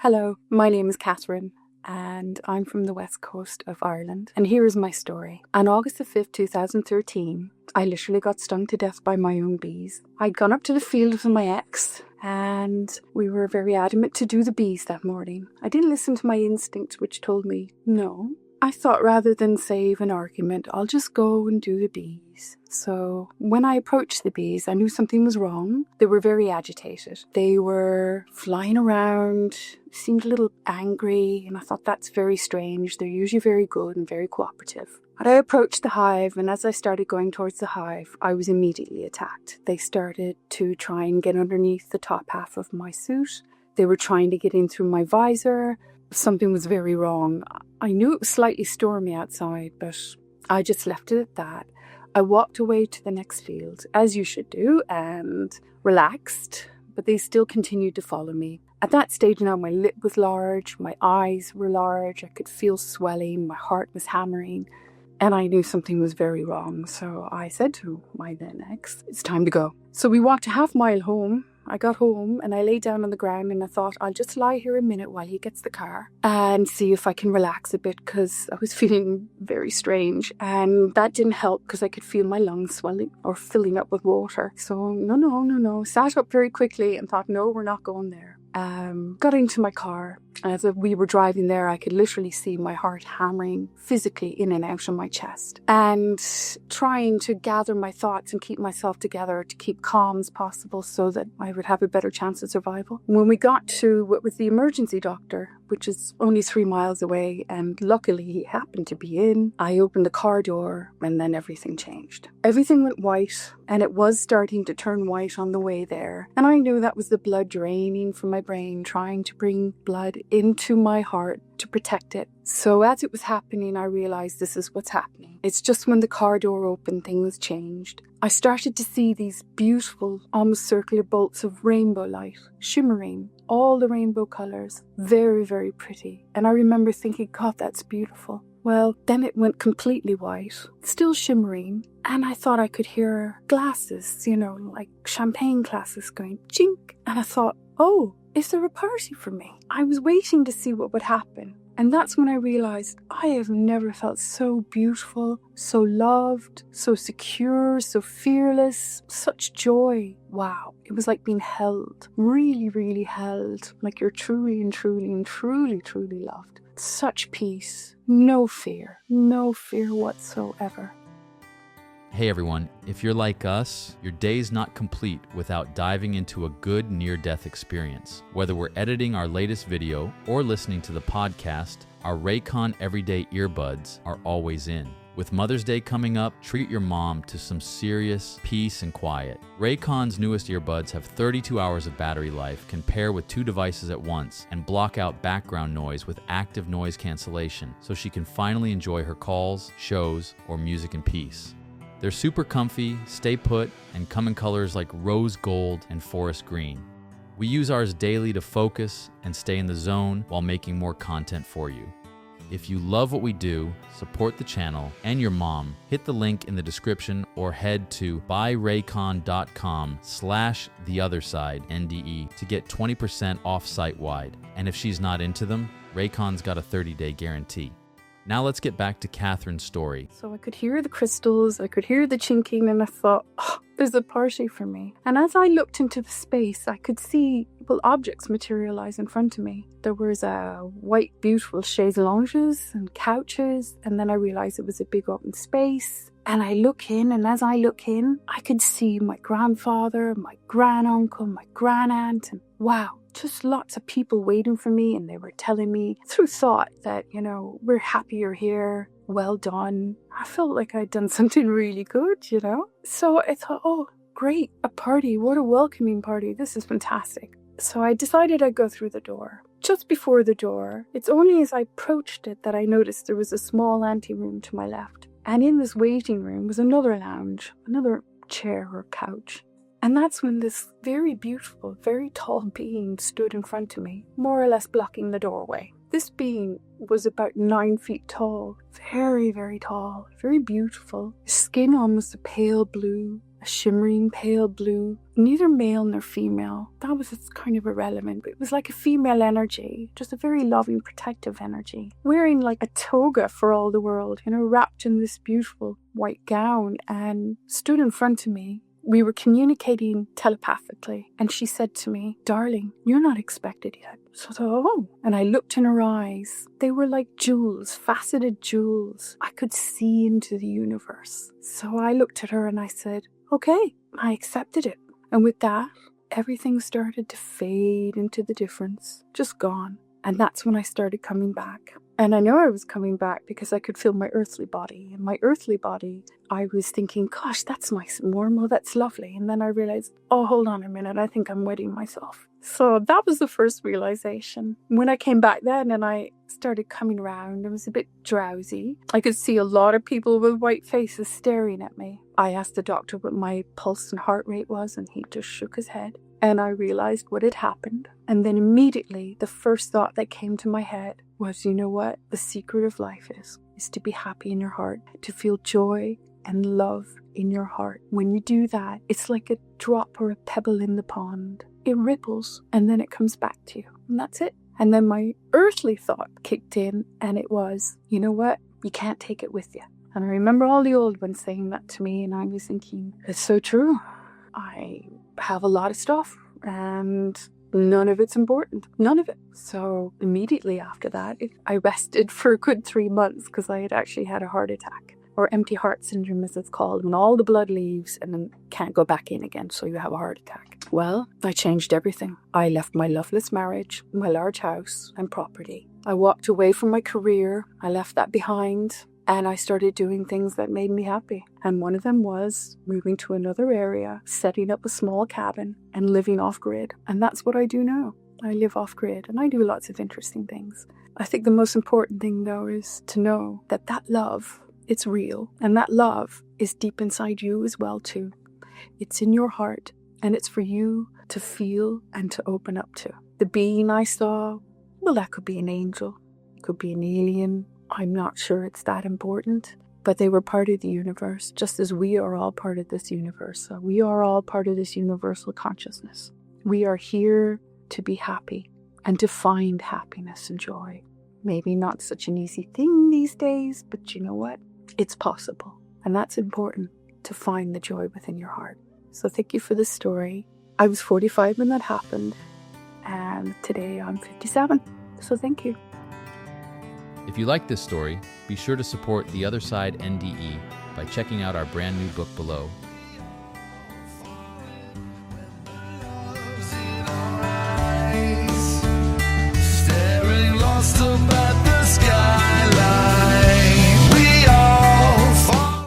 Hello, my name is Catherine and I'm from the west coast of Ireland, and here is my story. On August the 5th, 2013, I literally got stung to death by my own bees. I'd gone up to the field with my ex and we were very adamant to do the bees that morning. I didn't listen to my instinct, which told me no. I thought rather than save an argument, I'll just go and do the bees. So when I approached the bees, I knew something was wrong. They were very agitated. They were flying around, seemed a little angry, and I thought that's very strange. They're usually very good and very cooperative. But I approached the hive, and as I started going towards the hive, I was immediately attacked. They started to try and get underneath the top half of my suit. They were trying to get in through my visor. Something was very wrong. I knew it was slightly stormy outside, but I just left it at that. I walked away to the next field, as you should do, and relaxed, but they still continued to follow me. At that stage now, my lip was large, my eyes were large, I could feel swelling, my heart was hammering, and I knew something was very wrong. So I said to my then ex, it's time to go. So we walked a half-mile home. I got home and I lay down on the ground and I thought I'll just lie here a minute while he gets the car and see if I can relax a bit, because I was feeling very strange, and that didn't help because I could feel my lungs swelling or filling up with water. So no. Sat up very quickly and thought, no, we're not going there. Got into my car. As we were driving there, I could literally see my heart hammering physically in and out of my chest, and trying to gather my thoughts and keep myself together to keep calm as possible so that I would have a better chance of survival. When we got to what was the emergency doctor, which is only 3 miles away, and luckily he happened to be in, I opened the car door and then everything changed. Everything went white, and it was starting to turn white on the way there. And I knew that was the blood draining from my brain, trying to bring blood into my heart to protect it. So as it was happening, I realized this is what's happening. It's just when the car door opened, things changed. I started to see these beautiful, almost circular bolts of rainbow light, shimmering, all the rainbow colors, very, very pretty. And I remember thinking, God, that's beautiful. Well, then it went completely white, still shimmering, and I thought I could hear glasses, like champagne glasses going chink. And I thought, oh, is there a party for me? I was waiting to see what would happen. And that's when I realized I have never felt so beautiful, so loved, so secure, so fearless, such joy. Wow. It was like being held, really, really held, like you're truly and truly and truly, truly loved. Such peace, no fear whatsoever. Hey everyone, if you're like us, your day's not complete without diving into a good near-death experience. Whether we're editing our latest video or listening to the podcast, our Raycon Everyday Earbuds are always in. With Mother's Day coming up, treat your mom to some serious peace and quiet. Raycon's newest earbuds have 32 hours of battery life, can pair with 2 devices at once, and block out background noise with active noise cancellation, so she can finally enjoy her calls, shows, or music in peace. They're super comfy, stay put, and come in colors like rose gold and forest green. We use ours daily to focus and stay in the zone while making more content for you. If you love what we do, support the channel and your mom, hit the link in the description or head to buyraycon.com/theotherside NDE to get 20% off site-wide. And if she's not into them, Raycon's got a 30-day guarantee. Now let's get back to Catherine's story. So I could hear the crystals, I could hear the chinking, and I thought, oh, there's a party for me. And as I looked into the space, I could see objects materialize in front of me. There was white, beautiful chaise lounges and couches, and then I realized it was a big open space. And I look in, and as I look in, I could see my grandfather, my granduncle, my grandaunt, and wow, just lots of people waiting for me, and they were telling me through thought that, we're happy you're here, well done. I felt like I'd done something really good, So I thought, oh, great, a party, what a welcoming party, this is fantastic. So I decided I'd go through the door. Just before the door, it's only as I approached it that I noticed there was a small anteroom to my left. And in this waiting room was another lounge, another chair or couch. And that's when this very beautiful, very tall being stood in front of me, more or less blocking the doorway. This being was about 9 feet tall, very, very tall, very beautiful. His skin almost a pale blue, a shimmering pale blue, neither male nor female. That was kind of irrelevant, but it was like a female energy, just a very loving, protective energy, wearing like a toga for all the world, wrapped in this beautiful white gown, and stood in front of me. We were communicating telepathically, and she said to me, "Darling, you're not expected yet." So I thought, oh. And I looked in her eyes. They were like jewels, faceted jewels. I could see into the universe. So I looked at her and I said, okay, I accepted it. And with that, everything started to fade into the difference, just gone. And that's when I started coming back. And I know I was coming back because I could feel my earthly body. And my earthly body, I was thinking, gosh, that's nice and warm. Well, that's lovely. And then I realized, oh, hold on a minute. I think I'm wetting myself. So that was the first realization. When I came back then and I started coming around, I was a bit drowsy. I could see a lot of people with white faces staring at me. I asked the doctor what my pulse and heart rate was, and he just shook his head. And I realized what had happened. And then immediately the first thought that came to my head was, you know what? The secret of life is to be happy in your heart, to feel joy and love in your heart. When you do that, it's like a drop or a pebble in the pond. It ripples and then it comes back to you. And that's it. And then my earthly thought kicked in, and it was, you know what? You can't take it with you. And I remember all the old ones saying that to me, and I was thinking, it's so true. I have a lot of stuff and none of it's important. None of it. So immediately after that, I rested for a good 3 months because I had actually had a heart attack, or empty heart syndrome as it's called, when all the blood leaves and then can't go back in again, so you have a heart attack. Well, I changed everything. I left my loveless marriage, my large house and property. I walked away from my career. I left that behind. And I started doing things that made me happy. And one of them was moving to another area, setting up a small cabin and living off-grid. And that's what I do now. I live off-grid and I do lots of interesting things. I think the most important thing, though, is to know that love, it's real. And that love is deep inside you as well, too. It's in your heart, and it's for you to feel and to open up to. The being I saw, well, that could be an angel. It could be an alien. I'm not sure it's that important, but they were part of the universe, just as we are all part of this universe. So we are all part of this universal consciousness. We are here to be happy and to find happiness and joy. Maybe not such an easy thing these days, but you know what? It's possible. And that's important, to find the joy within your heart. So thank you for this story. I was 45 when that happened, and today I'm 57. So thank you. If you like this story, be sure to support The Other Side NDE by checking out our brand new book below,